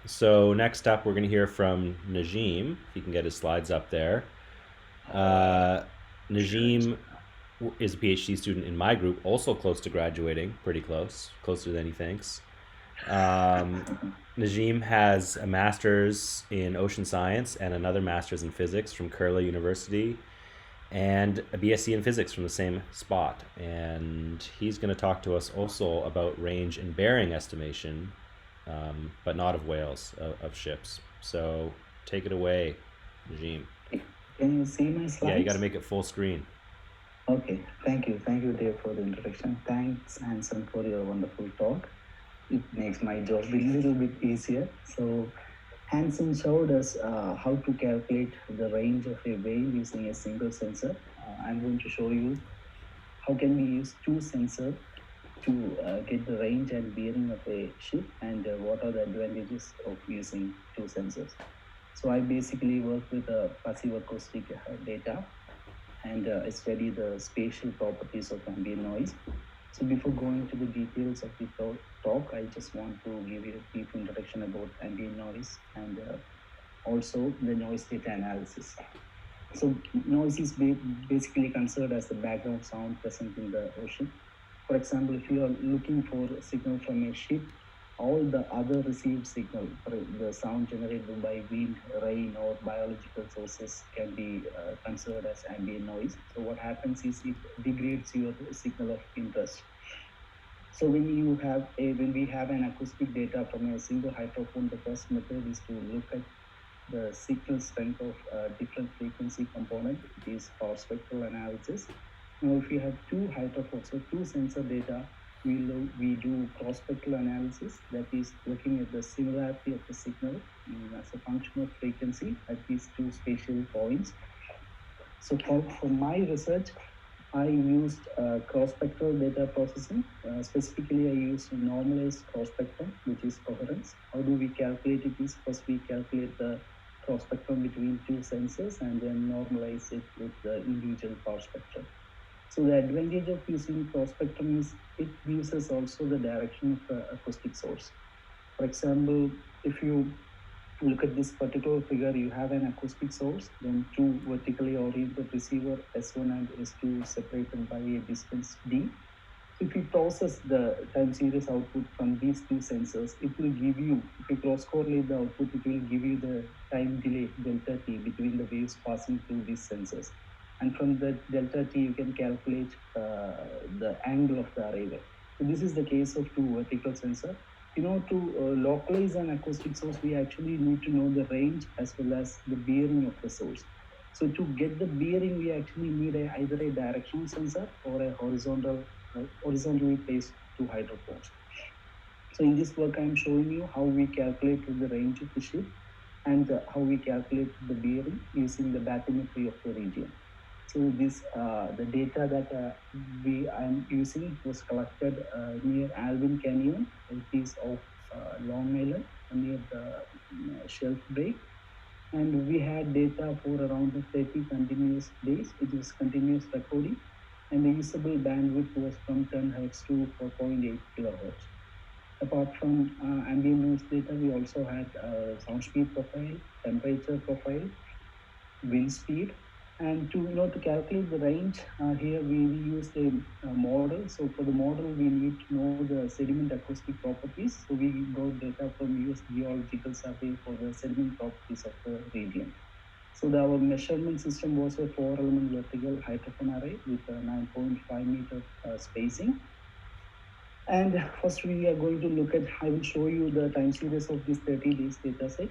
So next up, we're going to hear from Najeem, if he can get his slides up there. Najeem is a PhD student in my group, also close to graduating, pretty close, closer than he thinks. Najeem has a master's in ocean science and another master's in physics from Curla University, and a BSc in physics from the same spot. And he's going to talk to us also about range and bearing estimation, but not of whales, of ships. So take it away, Najeem. Can you see my slides? Yeah, you got to make it full screen. Okay, thank you. Thank you, Dave, for the introduction. Thanks, Hanson, for your wonderful talk. It makes my job a little bit easier. So, Hanson showed us how to calculate the range of a wave using a single sensor. I'm going to show you how can we use two sensors to get the range and bearing of a ship, and what are the advantages of using two sensors. So I basically work with passive acoustic data, and I study the spatial properties of ambient noise. So before going to the details of the talk, I just want to give you a brief introduction about ambient noise and also the noise data analysis. So noise is basically considered as the background sound present in the ocean. For example, if you are looking for a signal from a ship, all the other received signal, the sound generated by wind, rain, or biological sources can be considered as ambient noise. So what happens is it degrades your signal of interest. So when we have an acoustic data from a single hydrophone, the first method is to look at the signal strength of different frequency component. It is power spectral analysis. Now, if we have two hydrophones, so two sensor data, we do cross-spectral analysis, that is looking at the similarity of the signal as a function of frequency at these two spatial points. So for my research, I used cross-spectral data processing. Specifically, I used normalized cross-spectrum, which is coherence. How do we calculate it? Is first we calculate the cross-spectrum between two sensors and then normalize it with the individual power spectrum. So the advantage of using cross-spectrum is it gives us also the direction of the acoustic source. For example, if you look at this particular figure, you have an acoustic source, then two vertically oriented receiver S1 and S2 separated by a distance D. If you process the time series output from these two sensors, it will give you, if you cross correlate the output, it will give you the time delay delta t between the waves passing through these sensors. And from the delta t, you can calculate the angle of the arrival. So this is the case of two vertical sensor. To localize an acoustic source, we actually need to know the range as well as the bearing of the source. So to get the bearing, we actually need either a directional sensor or a horizontally placed two hydrophones. So in this work, I'm showing you how we calculate the range of the ship and how we calculate the bearing using the bathymetry of the region. So this the data that I'm using was collected near Alvin Canyon. It is of Long Island near the shelf break, and we had data for around 30 continuous days. It was continuous recording, and the usable bandwidth was from 10 Hz to 4.8 kilohertz. Apart from ambient noise data, we also had sound speed profile, temperature profile, wind speed. And to calculate the range, here we used a model. So for the model, we need to know the sediment acoustic properties. So we got data from US Geological Survey for the sediment properties of the region. So our measurement system was a 4-element vertical hydrophone array with a 9.5 meter spacing. And first we are going to look at, I will show you the time series of this 30 days data set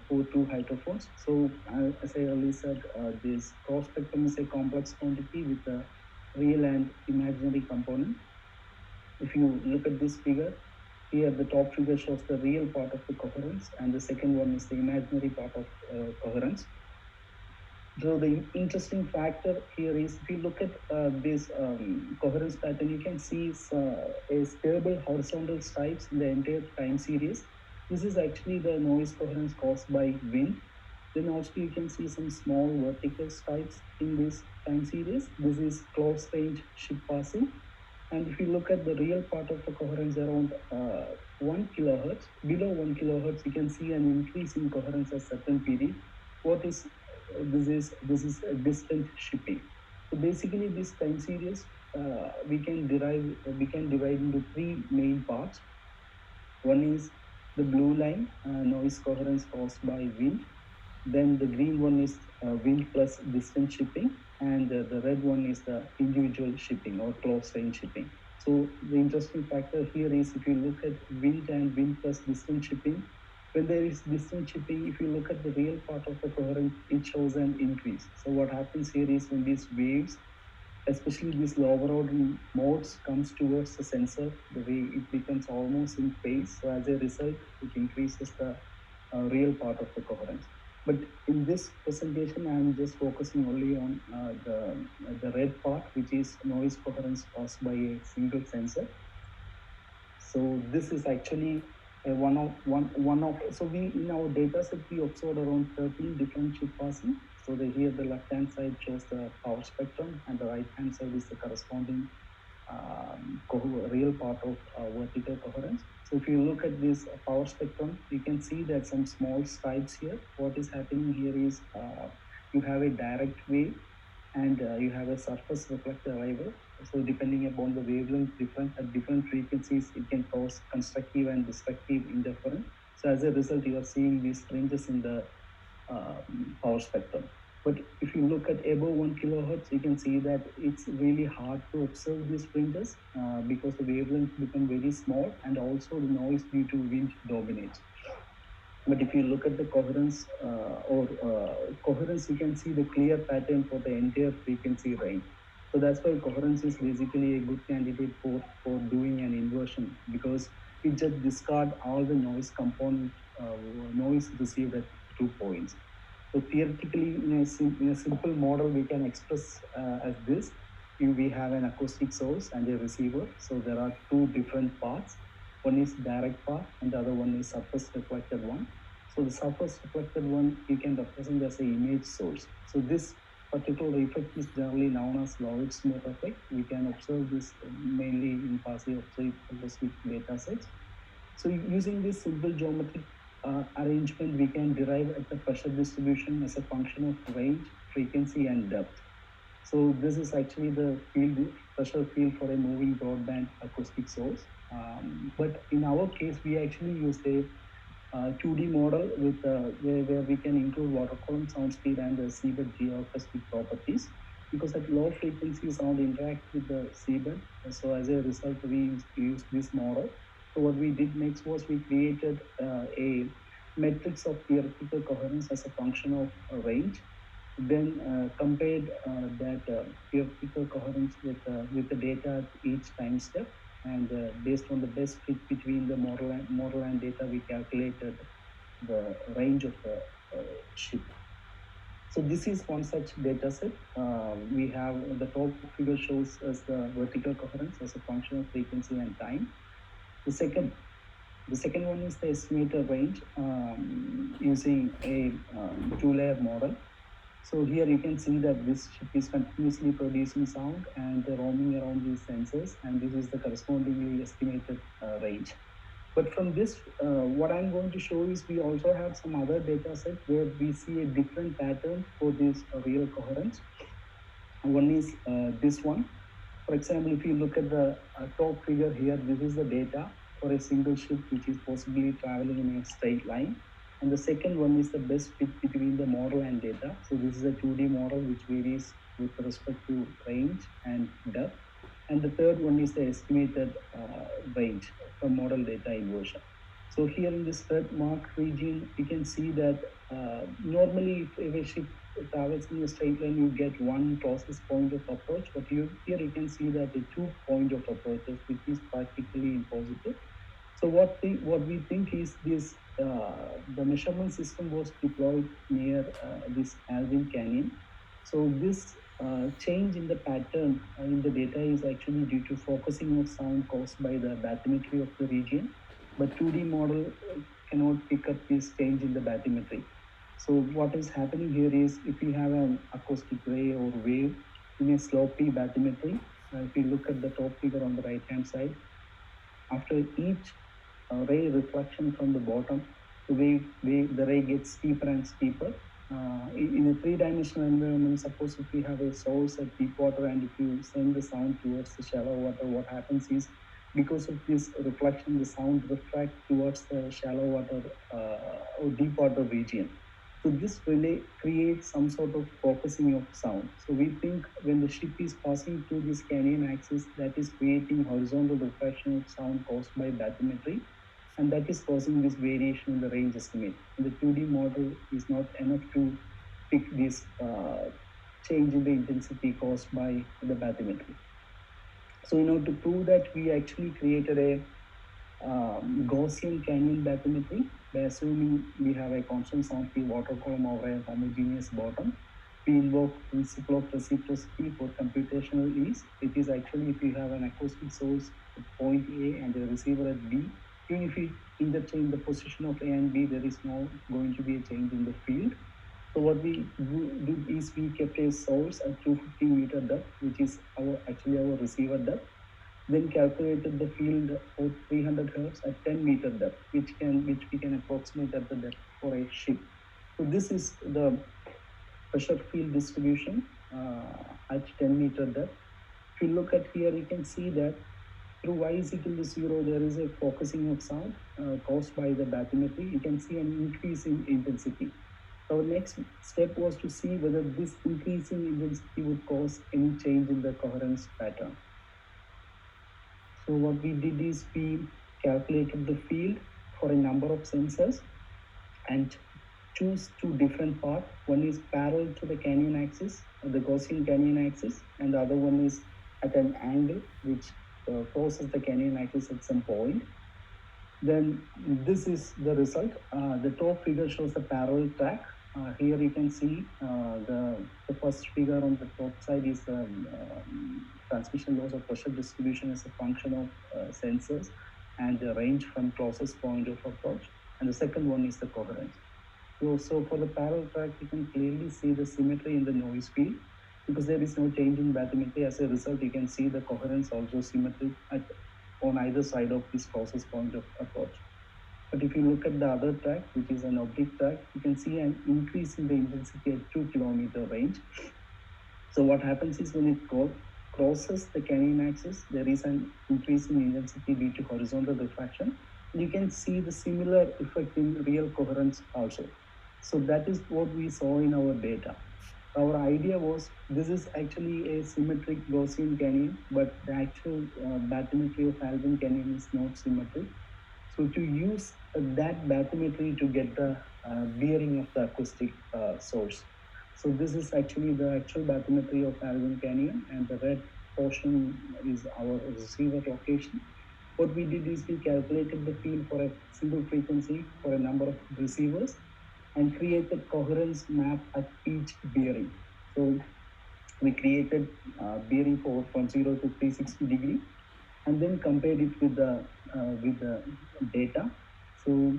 for two hydrophones. So as I earlier said, this cross spectrum is a complex quantity with a real and imaginary component. If you look at this figure, here the top figure shows the real part of the coherence and the second one is the imaginary part of coherence. So the interesting factor here is if you look at this coherence pattern, you can see a stable horizontal stripes in the entire time series. This is actually the noise coherence caused by wind. Then also you can see some small vertical stripes in this time series. This is close range ship passing. And if you look at the real part of the coherence around 1 kilohertz, below 1 kilohertz, you can see an increase in coherence at certain period. What is this is a distant shipping. So basically, this time series we can divide into three main parts. One is the blue line, noise coherence caused by wind. Then the green one is wind plus distance shipping, and the red one is the individual shipping or close range shipping. So the interesting factor here is if you look at wind and wind plus distance shipping, when there is distance shipping, if you look at the real part of the coherence, it shows an increase. So what happens here is when these waves, especially these lower order modes, comes towards the sensor, the way it becomes almost in phase. So as a result, it increases the real part of the coherence. But in this presentation, I'm just focusing only on the red part, which is noise coherence caused by a single sensor. So this is actually a one of. So we in our data set we observed around 13 different chip passing. So here the left hand side shows the power spectrum, and the right hand side is the corresponding real part of vertical coherence. So if you look at this power spectrum, you can see that some small stripes here. What is happening here is you have a direct wave and you have a surface reflector arrival. So depending upon the wavelength at different frequencies, it can cause constructive and destructive interference. So as a result, you are seeing these fringes in the power spectrum. But if you look at above 1 kilohertz, you can see that it's really hard to observe these fringes because the wavelengths become very small, and also the noise due to wind dominates. But if you look at the coherence coherence, you can see the clear pattern for the entire frequency range. So that's why coherence is basically a good candidate for doing an inversion, because it just discard all the noise component, noise received at 2 points. So theoretically, in a simple model, we can express as this. We have an acoustic source and a receiver. So there are two different parts. One is direct part and the other one is surface reflected one. So the surface reflected one you can represent as an image source. So this particular effect is generally known as Lloyd's smoke effect. We can observe this mainly in passive acoustic data sets. So using this simple geometric arrangement, we can derive at the pressure distribution as a function of range, frequency, and depth. So this is actually the pressure field for a moving broadband acoustic source. But in our case, we actually used a 2D model with where we can include water column, sound speed, and the seabed geoacoustic properties. Because at low frequency, sound interact with the seabed. So as a result, we used this model. So what we did next was we created a matrix of theoretical coherence as a function of range. Then compared that theoretical coherence with the data at each time step, and based on the best fit between the model and data, we calculated the range of the ship. So this is one such data set. We have the top figure shows us the vertical coherence as a function of frequency and time. The second one is the estimated range using a two-layer model. So here you can see that this ship is continuously producing sound and roaming around these sensors, and this is the correspondingly estimated range. But from this, what I'm going to show is we also have some other data set where we see a different pattern for this real coherence. One is this one. For example, if you look at the top figure here, this is the data for a single ship which is possibly traveling in a straight line. And the second one is the best fit between the model and data. So this is a 2D model which varies with respect to range and depth. And the third one is the estimated range from model data inversion. So here in this red marked region, you can see that normally if a ship travels in a straight line, you get one closest point of approach. But here you can see that the 2 point of approaches, which is practically impossible. So what we think is this the measurement system was deployed near this Alvin Canyon. So this change in the pattern in the data is actually due to focusing of sound caused by the bathymetry of the region. But 2D model cannot pick up this change in the bathymetry. So what is happening here is if you have an acoustic ray or wave in a slopy bathymetry, If you look at the top figure on the right hand side, after each ray reflection from the bottom, the ray gets steeper and steeper. In a three-dimensional environment, suppose if we have a source at deep water and if you send the sound towards the shallow water, what happens is because of this reflection, the sound refracts towards the shallow water or deep water region. So this relay creates some sort of focusing of sound. So we think when the ship is passing through this canyon axis, that is creating horizontal refraction of sound caused by bathymetry, and that is causing this variation in the range estimate. And the 2D model is not enough to pick this change in the intensity caused by the bathymetry. So in order to prove that, we actually created a Gaussian canyon bathymetry by assuming we have a constant sound field water column over a homogeneous bottom. We invoke principle of reciprocity for computational ease. It is actually if you have an acoustic source at point A and a receiver at B, even if you interchange the position of A and B, there is no going to be a change in the field. So what we did is we kept a source at 250 meter depth, which is actually our receiver depth. Then calculated the field for 300 hertz at 10 meter depth, which we can approximate at the depth for a ship. So this is the pressure field distribution at 10 meter depth. If you look at here, you can see that through y is equal to 0, there is a focusing of sound caused by the bathymetry. You can see an increase in intensity. Our next step was to see whether this increase in intensity would cause any change in the coherence pattern. So what we did is we calculated the field for a number of sensors and choose two different paths. One is parallel to the canyon axis, the Gaussian canyon axis, and the other one is at an angle which crosses the canyon axis at some point. Then this is the result. The top figure shows the parallel track. Here you can see the first figure on the top side is the transmission loss of pressure distribution as a function of sensors and the range from closest point of approach. And the second one is the coherence. So for the parallel track, you can clearly see the symmetry in the noise field because there is no change in bathymetry. As a result, you can see the coherence also symmetric on either side of this closest point of approach. But if you look at the other track, which is an oblique track, you can see an increase in the intensity at 2 kilometer range. So what happens is when it crosses the canyon axis, there is an increase in intensity due to horizontal refraction. You can see the similar effect in real coherence also. So that is what we saw in our data. Our idea was this is actually a symmetric Gaussian canyon, but the actual bathymetry of Alvin canyon is not symmetric. So to use that bathymetry to get the bearing of the acoustic source. So this is actually the actual bathymetry of Alvin canyon, and the red portion is our receiver location. What we did is we calculated the field for a single frequency for a number of receivers and created coherence map at each bearing. So we created bearing from 0 to 360 degree and then compared it with the data. So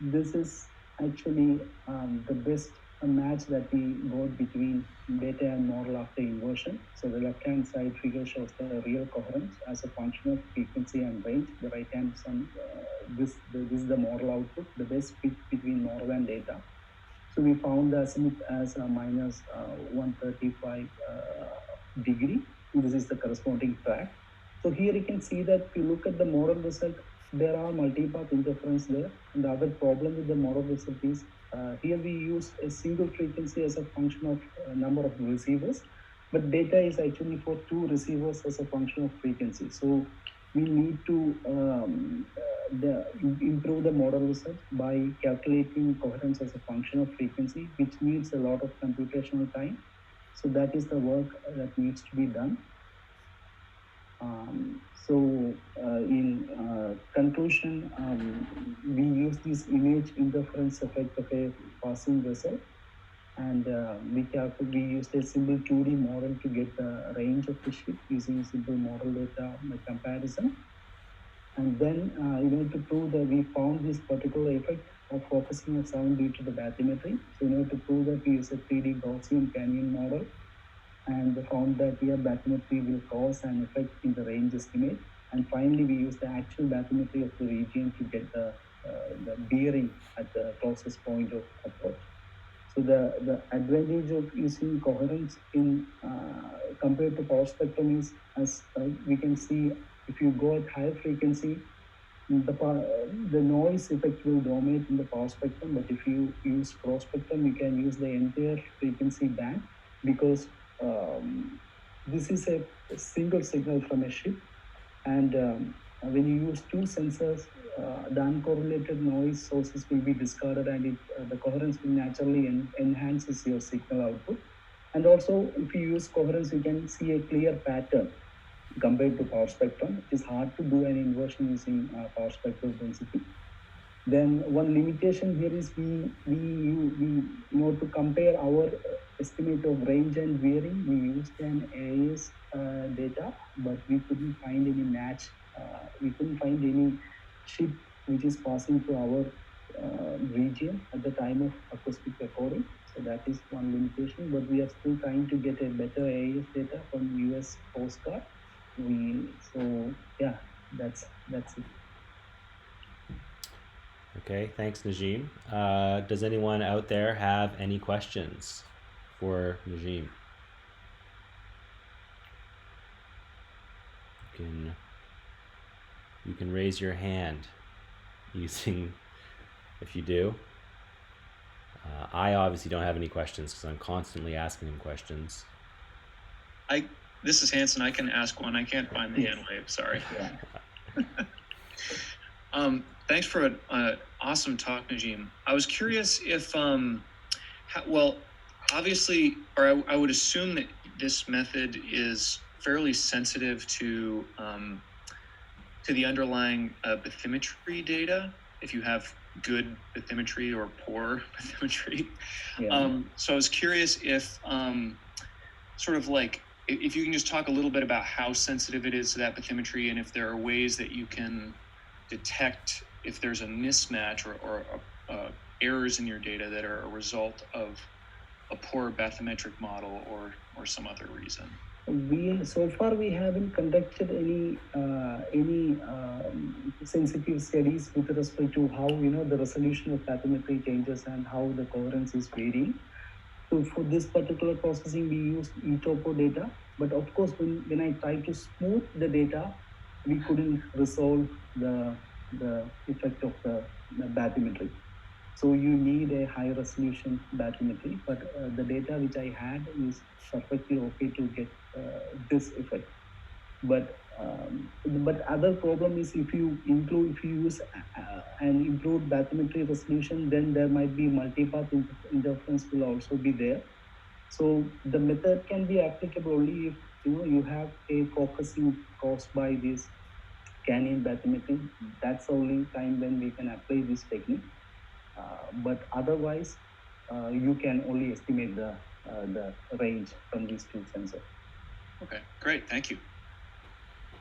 this is actually the best match that we got between data and model after inversion. So the left-hand side figure shows the real coherence as a function of frequency and range. The right-hand side, this is the model output, the best fit between model and data. So we found the azimuth as a minus 135 degree. This is the corresponding track. So here you can see that if you look at the model result, there are multipath interference there. And the other problem with the model result is here we use a single frequency as a function of number of receivers, but data is actually for two receivers as a function of frequency. So we need to improve the model result by calculating coherence as a function of frequency, which needs a lot of computational time. So that is the work that needs to be done. In conclusion, we use this image interference effect of a passing vessel, and we used a simple 2D model to get the range of the ship using simple model data comparison. And then in order to prove that we found this particular effect of focusing of sound due to the bathymetry. So in order to prove that, we use a 3D Gaussian canyon model. and they found that here bathymetry will cause an effect in the range estimate. And finally, we use the actual bathymetry of the region to get the bearing at the closest point of approach. So the advantage of using coherence in compared to power spectrum is, as we can see, if you go at higher frequency, the noise effect will dominate in the power spectrum. But if you use cross spectrum, you can use the entire frequency band, because this is a single signal from a chip, and when you use two sensors, the uncorrelated noise sources will be discarded, and the coherence will naturally enhances your signal output. And also, if you use coherence, you can see a clear pattern compared to power spectrum. It is hard to do an inversion using power spectral density. Then one limitation here is we in order to compare our estimate of range and varying, we used an AIS data, but we couldn't find any match. We couldn't find any chip which is passing through our region at the time of acoustic recording. So that is one limitation, but we are still trying to get a better AIS data from US Coast Guard. So yeah, that's it. Okay, thanks, Najeem. Does anyone out there have any questions for Najeem? You can raise your hand using, if you do. I obviously don't have any questions because I'm constantly asking him questions. This is Hanson. I can ask one. I can't find the hand wave. Sorry. Thanks for an awesome talk, Najeem. I was curious if, well, obviously, or I would assume that this method is fairly sensitive to the underlying bathymetry data, if you have good bathymetry or poor bathymetry. Yeah. So I was curious if sort of like, if you can just talk a little bit about how sensitive it is to that bathymetry, and if there are ways that you can detect if there's a mismatch or errors in your data that are a result of a poor bathymetric model or some other reason. So far we haven't conducted any sensitive studies with respect to how the resolution of bathymetry changes and how the coherence is varying. So for this particular processing, we use eTopo data. But of course, when I try to smooth the data, we couldn't resolve the effect of the bathymetry. So you need a high resolution bathymetry, but the data which I had is perfectly okay to get this effect. But other problem is if you use an improved bathymetry resolution, then there might be multipath interference will also be there. So the method can be applicable only if you have a focusing caused by this canyon bathymetry. That's the only time when we can apply this technique. But otherwise, you can only estimate the range from these two sensors. Okay, great. Thank you.